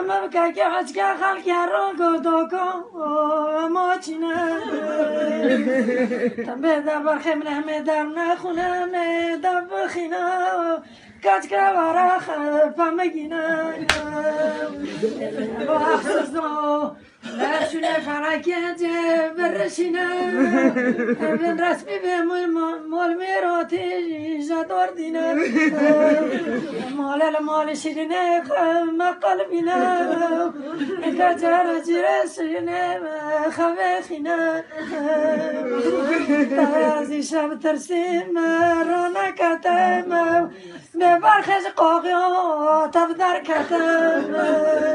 مبكا كعجكا خلق يروكو دوكو موچنا تبدا برخمنا مدرنا خنا مدب خنا كاتكا وراخ فمجنا واخصصنا لا شنو فرقت برشنا بن رسمي بمول ميروتي جدور دينا مال المال شرنا ما قلبنا كجر جرسنا خوخنا تازي شب ترسيم رونا كتم ببرخش قاقيا تبدر كتم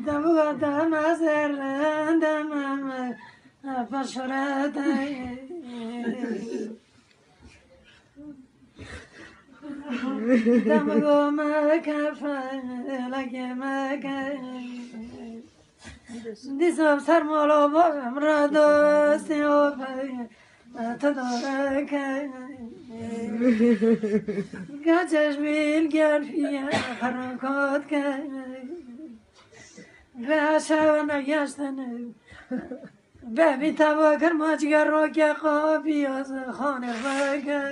دم دم زر دم فشرت دم قوم كفلك مكان دیسم سر مالو بام را دوستی و تدارک گچش بیل گرفیه حرکات که به شو نگشتنه به بی تباکر ماچگر رو که خوابی از خانه بگه